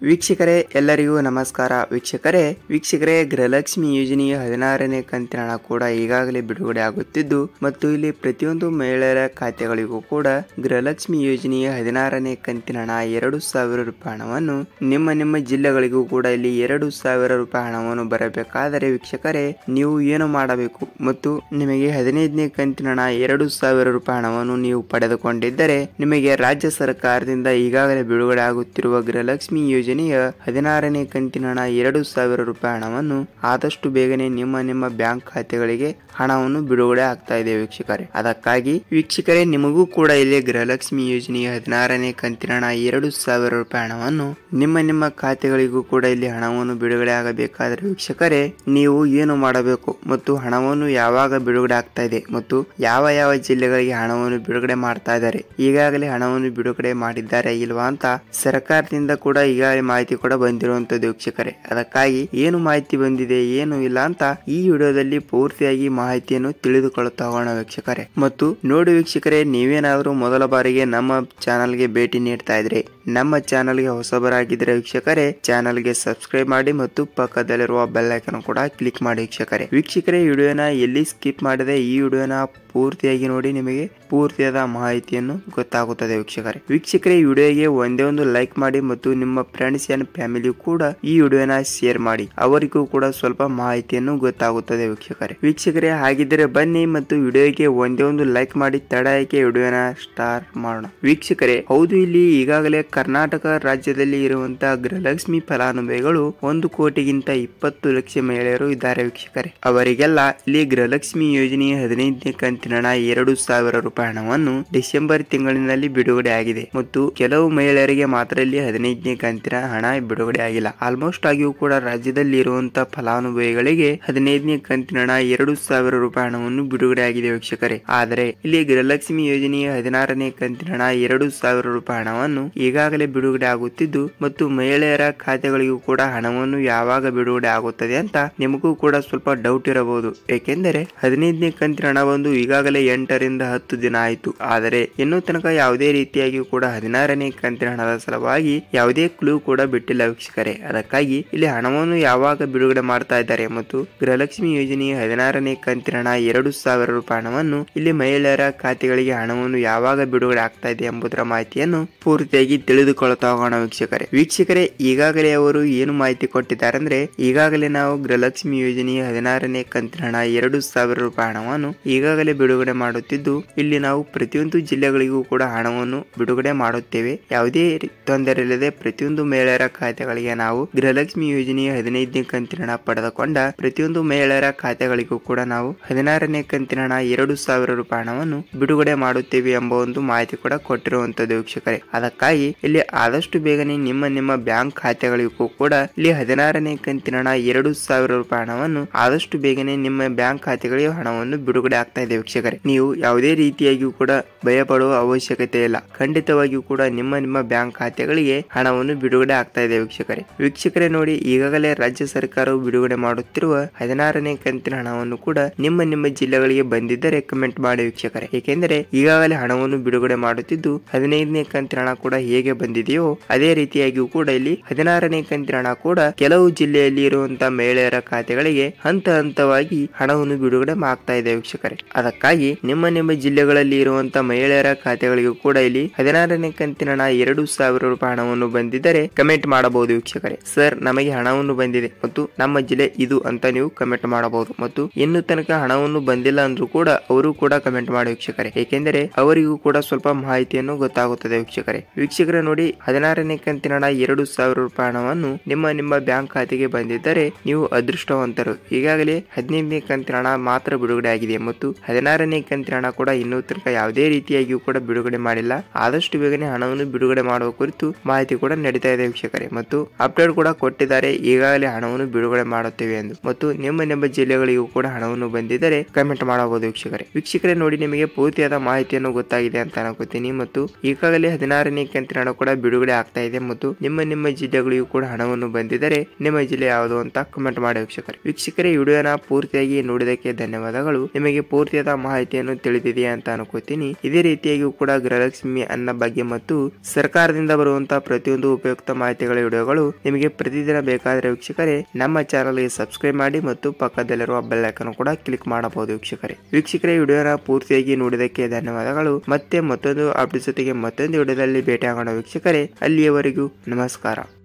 ವೀಕ್ಷಕರೇ ಎಲ್ಲರಿಗೂ ನಮಸ್ಕಾರ. ವೀಕ್ಷಕರೇ ಗೃಹಲಕ್ಷ್ಮಿ ಯೋಜನೆಯ 16ನೇ ಕಂತಿನ ಹಣ ಕೂಡ ಈಗಾಗಲೇ ಬಿಡುಗಡೆ ಆಗುತ್ತಿದ್ದು ಮತ್ತು ಇಲ್ಲಿ ಪ್ರತಿಯೊಂದು ಮಹಿಳೆಯರ ಖಾತೆಗಳಿಗೂ ಕೂಡ ಗೃಹಲಕ್ಷ್ಮಿ ಯೋಜನೆಯ 16ನೇ ಕಂತಿನ ಹಣ 2,000 ರೂಪಾಯಿ ಹಣವನ್ನು ನಿಮ್ಮ ಜಿಲ್ಲೆಗಳಿಗೂ ಕೂಡ ಇಲ್ಲಿ 2,000 ರೂಪಾಯಿ ಹಣವನ್ನು ಬರಬೇಕಾದರೆ ವೀಕ್ಷಕರೇ ನೀವು ಏನು ಮಾಡಬೇಕು ಮತ್ತು ನಿಮಗೆ 15ನೇ ಕಂತಿನ ಹಣ 2,000 ರೂಪಾಯಿ ಹಣವನ್ನು ನೀವು ಪಡೆದುಕೊಂಡಿದ್ದರೆ ನಿಮಗೆ ರಾಜ್ಯ ಸರ್ಕಾರದಿಂದ ಈಗಾಗಲೇ ಬಿಡುಗಡೆ ಆಗುತ್ತಿರುವ ಗೃಹಲಕ್ಷ್ಮಿ ಯೋಜನೆಯ 16ನೇ ಕಂತಿನ ಹಣ 2,000 ರೂಪಾಯಿ ಹಣವನ್ನು ಆದಷ್ಟು ಬೇಗನೆ ನಿಮ್ಮ ಬ್ಯಾಂಕ್ ಖಾತೆಗಳಿಗೆ ಹಣವನ್ನು ಬಿಡುಗಡೆ ಆಗ್ತಾ ಇದೆ ವೀಕ್ಷಕರೇ. ಅದಕ್ಕಾಗಿ ವೀಕ್ಷಕರೇ ನಿಮಗೂ ಕೂಡ ಇಲ್ಲಿ ಗೃಹಲಕ್ಷ್ಮಿ ಯೋಜನೆಯ 16ನೇ ಕಂತಿನ ಹಣ 2,000 ರೂಪಾಯಿ ಹಣವನ್ನು ನಿಮ್ಮ ಖಾತೆಗಳಿಗೂ ಕೂಡ ಇಲ್ಲಿ ಹಣವನ್ನು ಬಿಡುಗಡೆ ಆಗಬೇಕಾದರೆ ವೀಕ್ಷಕರೇ ನೀವು ಏನು ಮಾಡಬೇಕು ಮತ್ತು ಹಣವನ್ನು ಯಾವಾಗ ಬಿಡುಗಡೆ ಆಗ್ತಾ ಇದೆ ಮತ್ತು ಯಾವ ಜಿಲ್ಲೆಗಳಿಗೆ ಹಣವನ್ನು ಬಿಡುಗಡೆ ಮಾಡ್ತಾ ಇದ್ದಾರೆ, ಈಗಾಗಲೇ ಹಣವನ್ನು ಬಿಡುಗಡೆ ಮಾಡಿದ್ದಾರೆ ಇಲ್ವಾ ಅಂತ ಸರ್ಕಾರದಿಂದ ಕೂಡ ಈಗಾಗಲೇ ಮಾಹಿತಿ ಕೂಡ ಬಂದಿರುವಂತದ್ದು ವೀಕ್ಷಕರೇ. ಅದಕ್ಕಾಗಿ ಏನು ಮಾಹಿತಿ ಬಂದಿದೆ ಏನು ಇಲ್ಲ ಅಂತ ಈ ವಿಡಿಯೋದಲ್ಲಿ ಪೂರ್ತಿಯಾಗಿ ಮಾಹಿತಿಯನ್ನು ತಿಳಿದುಕೊಳ್ಳುತ್ತಾ ಹೋಗೋಣ ವೀಕ್ಷಕರೇ. ಮತ್ತು ನೋಡಿ ವೀಕ್ಷಕರೇ, ನೀವೇನಾದ್ರೂ ಮೊದಲ ಬಾರಿಗೆ ನಮ್ಮ ಚಾನಲ್ಗೆ ಭೇಟಿ ನೀಡ್ತಾ ಇದ್ರೆ ನಮ್ಮ ಚಾನಲ್ಗೆ ಹೊಸಬರಾಗಿದ್ರೆ ವೀಕ್ಷಕರೇ ಚಾನಲ್ಗೆ ಸಬ್ಸ್ಕ್ರೈಬ್ ಮಾಡಿ ಮತ್ತು ಪಕ್ಕದಲ್ಲಿರುವ ಬೆಲ್ ಐಕಾನ್ ಕೂಡ ಕ್ಲಿಕ್ ಮಾಡಿ ವೀಕ್ಷಕರೇ ವಿಡಿಯೋನ ಎಲ್ಲಿ ಸ್ಕಿಪ್ ಮಾಡಿದೆ ಈ ವಿಡಿಯೋನ ಪೂರ್ತಿಯಾಗಿ ನೋಡಿ, ನಿಮಗೆ ಪೂರ್ತಿಯಾದ ಮಾಹಿತಿಯನ್ನು ಗೊತ್ತಾಗುತ್ತದೆ ವೀಕ್ಷಕರೇ ಈ ವಿಡಿಯೋಗೆ ಒಂದೇ ಒಂದು ಲೈಕ್ ಮಾಡಿ ಮತ್ತು ನಿಮ್ಮ ಫ್ರೆಂಡ್ಸ್ ಅಂಡ್ ಫ್ಯಾಮಿಲಿ ಕೂಡ ಈ ವಿಡಿಯೋನ ಶೇರ್ ಮಾಡಿ, ಅವರಿಗೂ ಕೂಡ ಸ್ವಲ್ಪ ಮಾಹಿತಿಯನ್ನು ಗೊತ್ತಾಗುತ್ತದೆ ವೀಕ್ಷಕರೇ. ಹಾಗಿದ್ದರೆ ಬನ್ನಿ ಮತ್ತು ವಿಡಿಯೋಗೆ ಒಂದೇ ಒಂದು ಲೈಕ್ ಮಾಡಿ ತಡ ಯಾಕೆ ವಿಡಿಯೋನ ಸ್ಟಾರ್ಟ್ ಮಾಡೋಣ ವೀಕ್ಷಕರೇ. ಹೌದು, ಇಲ್ಲಿ ಈಗಾಗಲೇ ಕರ್ನಾಟಕ ರಾಜ್ಯದಲ್ಲಿ ಇರುವಂತಹ ಗೃಹಲಕ್ಷ್ಮಿ ಫಲಾನುಭವಿಗಳು 1 ಕೋಟಿಗಿಂತ 20 ಲಕ್ಷ ಮಹಿಳೆಯರು ಇದ್ದಾರೆ ವೀಕ್ಷಕರೇ. ಅವರಿಗೆಲ್ಲ ಇಲ್ಲಿ ಗೃಹಲಕ್ಷ್ಮಿ ಯೋಜನೆಯ 15ನೇ ಕಂತಿನ ಹಣ 2,000 ರೂಪಾಯಿ ಹಣವನ್ನು ಡಿಸೆಂಬರ್ ತಿಂಗಳಿನಲ್ಲಿ ಬಿಡುಗಡೆ ಆಗಿದೆ ಮತ್ತು ಕೆಲವು ಮಹಿಳೆಯರಿಗೆ ಮಾತ್ರ ಇಲ್ಲಿ 15ನೇ ಕಂತಿನ ಹಣ ಬಿಡುಗಡೆ ಆಗಿಲ್ಲ. ಆಲ್ಮೋಸ್ಟ್ ಆಗಿಯೂ ಕೂಡ ರಾಜ್ಯದಲ್ಲಿ ಇರುವಂತಹ ಫಲಾನುಭವಿಗಳಿಗೆ 15ನೇ ಕಂತಿನ ಹಣ 2,000 ರೂಪಾಯಿ ಹಣವನ್ನು ಬಿಡುಗಡೆ ಆಗಿದೆ ವೀಕ್ಷಕರೇ. ಆದರೆ ಇಲ್ಲಿ ಗೃಹಲಕ್ಷ್ಮಿ ಯೋಜನೆಯ 16ನೇ ಕಂತಿನ ಹಣ 2,000 ರೂಪಾಯಿ ಹಣವನ್ನು ಈಗಾಗಲೇ ಬಿಡುಗಡೆ ಆಗುತ್ತಿದ್ದು ಮತ್ತು ಮಹಿಳೆಯರ ಖಾತೆಗಳಿಗೂ ಕೂಡ ಹಣವನ್ನು ಯಾವಾಗ ಬಿಡುಗಡೆ ಆಗುತ್ತದೆ ಅಂತ ನಿಮಗೂ ಕೂಡ ಸ್ವಲ್ಪ ಡೌಟ್ ಇರಬಹುದು. ಏಕೆಂದರೆ 15ನೇ ಕಂತಿನ ಹಣ ಬಂದು ಈಗಾಗಲೇ 8 ರಿಂದ 10 ದಿನ ಆಯಿತು. ಆದರೆ ಇನ್ನೂ ತನಕ ಯಾವುದೇ ರೀತಿಯಾಗಿ ಕೂಡ 16ನೇ ಕಂತಿನ ಹಣದ ಸಲುವಾಗಿ ಯಾವುದೇ ಕ್ಲೂ ಕೂಡ ಬಿಟ್ಟಿಲ್ಲ ವೀಕ್ಷಕರೇ. ಅದಕ್ಕಾಗಿ ಇಲ್ಲಿ ಹಣವನ್ನು ಯಾವಾಗ ಬಿಡುಗಡೆ ಮಾಡ್ತಾ ಇದ್ದಾರೆ ಮತ್ತು ಗೃಹಲಕ್ಷ್ಮಿ ಯೋಜನೆಯ 16ನೇ ಕಂತಿನ ಹಣ 2,000 ರೂಪಾಯಿ ಹಣವನ್ನು ಇಲ್ಲಿ ಮಹಿಳೆಯರ ಖಾತೆಗಳಿಗೆ ಹಣವನ್ನು ಯಾವಾಗ ಬಿಡುಗಡೆ ಆಗ್ತಾ ಇದೆ ಎಂಬುದರ ಮಾಹಿತಿಯನ್ನು ಪೂರ್ತಿಯಾಗಿ ತಿಳಿದುಕೊಳ್ಳುತ್ತಾ ಹೋಗೋಣ ವೀಕ್ಷಕರೇ. ಈಗಾಗಲೇ ಅವರು ಏನು ಮಾಹಿತಿ ಕೊಟ್ಟಿದ್ದಾರೆ ಅಂದ್ರೆ, ಈಗಾಗಲೇ ನಾವು ಗೃಹಲಕ್ಷ್ಮಿ ಯೋಜನೆಯ 16ನೇ ಕಂತಿನ ಹಣ 2,000 ರೂಪಾಯಿ ಹಣವನ್ನು ಈಗಾಗಲೇ ಬಿಡುಗಡೆ ಮಾಡುತ್ತಿದ್ದು ಇಲ್ಲಿ ನಾವು ಪ್ರತಿಯೊಂದು ಜಿಲ್ಲೆಗಳಿಗೂ ಕೂಡ ಹಣವನ್ನು ಬಿಡುಗಡೆ ಮಾಡುತ್ತೇವೆ. ಯಾವುದೇ ತೊಂದರೆ ಇಲ್ಲದೆ ಪ್ರತಿಯೊಂದು ಮಹಿಳೆಯರ ಖಾತೆಗಳಿಗೆ ನಾವು ಗೃಹಲಕ್ಷ್ಮಿ ಯೋಜನೆಯ 15ನೇ ಕಂತಿನ ಹಣ ಪಡೆದುಕೊಂಡ ಪ್ರತಿಯೊಂದು ಮಹಿಳೆಯರ ಖಾತೆಗಳಿಗೂ ಕೂಡ ನಾವು 16ನೇ ಕಂತಿನ ಹಣ 2,000 ರೂಪಾಯಿ ಹಣವನ್ನು ಬಿಡುಗಡೆ ಮಾಡುತ್ತೇವೆ ಎಂಬ ಒಂದು ಮಾಹಿತಿ ಕೂಡ ಕೊಟ್ಟಿರುವಂತದ್ದು ವೀಕ್ಷಕರೇ. ಅದಕ್ಕಾಗಿ ಇಲ್ಲಿ ಆದಷ್ಟು ಬೇಗನೆ ನಿಮ್ಮ ಬ್ಯಾಂಕ್ ಖಾತೆಗಳಿಗೂ ಕೂಡ ಇಲ್ಲಿ 16ನೇ ಕಂತಿನ ಹಣ 2,000 ರೂಪಾಯಿ ಹಣವನ್ನು ಆದಷ್ಟು ಬೇಗನೆ ನಿಮ್ಮ ಬ್ಯಾಂಕ್ ಖಾತೆಗಳಿಗೆ ಹಣವನ್ನು ಬಿಡುಗಡೆ ಆಗ್ತಾ ಇದೆ ವೀಕ್ಷಕರೇ. ನೀವು ಯಾವುದೇ ರೀತಿಯಾಗಿಯೂ ಕೂಡ ಭಯಪಡುವ ಅವಶ್ಯಕತೆ ಇಲ್ಲ. ಖಂಡಿತವಾಗಿಯೂ ಕೂಡ ನಿಮ್ಮ ಬ್ಯಾಂಕ್ ಖಾತೆಗಳಿಗೆ ಹಣವನ್ನು ಬಿಡುಗಡೆ ಆಗ್ತಾ ಇದೆ ವೀಕ್ಷಕರೇ. ನೋಡಿ, ಈಗಾಗಲೇ ರಾಜ್ಯ ಸರ್ಕಾರವು ಬಿಡುಗಡೆ ಮಾಡುತ್ತಿರುವ 16ನೇ ಕಂತಿನ ಹಣವನ್ನು ಕೂಡ ನಿಮ್ಮ ಜಿಲ್ಲೆಗಳಿಗೆ ಬಂದಿದ್ದರೆ ಕಮೆಂಟ್ ಮಾಡಿ ವೀಕ್ಷಕರೇ. ಏಕೆಂದರೆ ಈಗಾಗಲೇ ಹಣವನ್ನು ಬಿಡುಗಡೆ ಮಾಡುತ್ತಿದ್ದು 15ನೇ ಕಂತಿನ ಹಣ ಕೂಡ ಹೇಗೆ ಬಂದಿದೆಯೋ ಅದೇ ರೀತಿಯಾಗಿಯೂ ಕೂಡ ಇಲ್ಲಿ 16ನೇ ಕಂತಿನ ಹಣ ಕೂಡ ಕೆಲವು ಜಿಲ್ಲೆಯಲ್ಲಿ ಇರುವಂತಹ ಮಹಿಳೆಯರ ಖಾತೆಗಳಿಗೆ ಹಂತವಾಗಿ ಹಣವನ್ನು ಬಿಡುಗಡೆ ಆಗ್ತಾ ಇದೆ ವೀಕ್ಷಕರೇ. ಅದಕ್ಕಾಗಿ ನಿಮ್ಮ ಜಿಲ್ಲೆಗಳಲ್ಲಿ ಇರುವಂತಹ ಮಹಿಳೆಯರ ಖಾತೆಗಳಿಗೂ ಕೂಡ ಇಲ್ಲಿ 16ನೇ ಕಂತಿನ ಹಣ 2,000 ರೂಪಾಯಿ ಹಣವನ್ನು ಬಂದಿದ್ದರೆ ಕಮೆಂಟ್ ಮಾಡಬಹುದು ವೀಕ್ಷಕರೇ. ಸರ್, ನಮಗೆ ಹಣವನ್ನು ಬಂದಿದೆ ಮತ್ತು ನಮ್ಮ ಜಿಲ್ಲೆ ಇದು ಅಂತ ನೀವು ಕಮೆಂಟ್ ಮಾಡಬಹುದು. ಮತ್ತು ಇನ್ನು ತನಕ ಹಣವನ್ನು ಬಂದಿಲ್ಲ ಅಂದ್ರೂ ಕೂಡ ಅವರು ಕೂಡ ಕಮೆಂಟ್ ಮಾಡಿ ವೀಕ್ಷಕರೇ. ಏಕೆಂದರೆ ಅವರಿಗೂ ಕೂಡ ಸ್ವಲ್ಪ ಮಾಹಿತಿಯನ್ನು ಗೊತ್ತಾಗುತ್ತದೆ ವೀಕ್ಷಕರೇ. ನೋಡಿ, 16ನೇ ಕಂತಿನ ಹಣ 2,000 ರೂಪಾಯಿ ಹಣವನ್ನು ನಿಮ್ಮ ಬ್ಯಾಂಕ್ ಖಾತೆಗೆ ಬಂದಿದ್ದರೆ ನೀವು ಅದೃಷ್ಟವಂತರು. ಈಗಾಗಲೇ 15ನೇ ಕಂತಿನ ಹಣ ಮಾತ್ರ ಬಿಡುಗಡೆ ಆಗಿದೆ ಮತ್ತು 16ನೇ ಕಂತಿನ ಹಣ ಕೂಡ ಇನ್ನೂ ತನಕ ಯಾವುದೇ ರೀತಿಯಾಗಿಯೂ ಕೂಡ ಬಿಡುಗಡೆ ಮಾಡಿಲ್ಲ. ಆದಷ್ಟು ಬೇಗನೆ ಹಣವನ್ನು ಬಿಡುಗಡೆ ಮಾಡುವ ಕುರಿತು ಮಾಹಿತಿ ಕೂಡ ನಡೀತಾ ಇದೆ ವೀಕ್ಷಕರೇ ಮತ್ತು ಅಪ್ಡೇಟ್ ಕೂಡ ಕೊಟ್ಟಿದ್ದಾರೆ ಈಗಾಗಲೇ ಹಣವನ್ನು ಬಿಡುಗಡೆ ಮಾಡುತ್ತೇವೆ ಎಂದು. ಮತ್ತು ನಿಮ್ಮ ಜಿಲ್ಲೆಗಳಿಗೂ ಕೂಡ ಹಣವನ್ನು ಬಂದಿದ್ದರೆ ಕಮೆಂಟ್ ಮಾಡಬಹುದು ವೀಕ್ಷಕರೇ. ನೋಡಿ, ನಿಮಗೆ ಪೂರ್ತಿಯಾದ ಮಾಹಿತಿಯನ್ನು ಗೊತ್ತಾಗಿದೆ ಅಂತ ಅನ್ಕೋತೀನಿ ಮತ್ತು ಈಗಾಗಲೇ 16ನೇ ಕಂತಿನ ಹಣ ಕೂಡ ಬಿಡುಗಡೆ ಆಗ್ತಾ ಇದೆ ಮತ್ತು ನಿಮ್ಮ ಜಿಲ್ಲೆಗಳಿಗೂ ಕೂಡ ಹಣವನ್ನು ಬಂದಿದ್ದರೆ ನಿಮ್ಮ ಜಿಲ್ಲೆ ಯಾವುದು ಅಂತ ಕಮೆಂಟ್ ಮಾಡಿ ವೀಕ್ಷಕರೇ. ವಿಡಿಯೋನ ಪೂರ್ತಿಯಾಗಿ ನೋಡಿದಕ್ಕೆ ಧನ್ಯವಾದಗಳು. ನಿಮಗೆ ಪೂರ್ತಿಯಾದ ಮಾಹಿತಿಯನ್ನು ತಿಳಿದಿದೆಯಾ ಅಂತ ಅನ್ಕೋತೀನಿ. ಇದೇ ರೀತಿಯಾಗಿ ಕೂಡ ಗೃಹಲಕ್ಷ್ಮಿ ಅನ್ನ ಬಗ್ಗೆ ಮತ್ತು ಸರ್ಕಾರದಿಂದ ಬರುವಂತಹ ಪ್ರತಿಯೊಂದು ಉಪಯುಕ್ತ ಮಾಹಿತಿಗಳ ವಿಡಿಯೋಗಳು ನಿಮಗೆ ಪ್ರತಿದಿನ ಬೇಕಾದರೆ ವೀಕ್ಷಕರೇ ನಮ್ಮ ಚಾನಲ್ಗೆ ಸಬ್ಸ್ಕ್ರೈಬ್ ಮಾಡಿ ಮತ್ತು ಪಕ್ಕದಲ್ಲಿರುವ ಬೆಲ್ ಐಕಾನ್ ಕೂಡ ಕ್ಲಿಕ್ ಮಾಡಬಹುದು ವೀಕ್ಷಕರೇ ವಿಡಿಯೋನ ಪೂರ್ತಿಯಾಗಿ ನೋಡಿದಕ್ಕೆ ಧನ್ಯವಾದಗಳು. ಮತ್ತೆ ಮತ್ತೊಂದು ಅಪ್ಡೇಟ್ ಜೊತೆಗೆ ಮತ್ತೊಂದು ವಿಡಿಯೋದಲ್ಲಿ ಭೇಟಿಯಾಗೋಣ ವೀಕ್ಷಕರೇ. ಅಲ್ಲಿಯವರೆಗೂ ನಮಸ್ಕಾರ.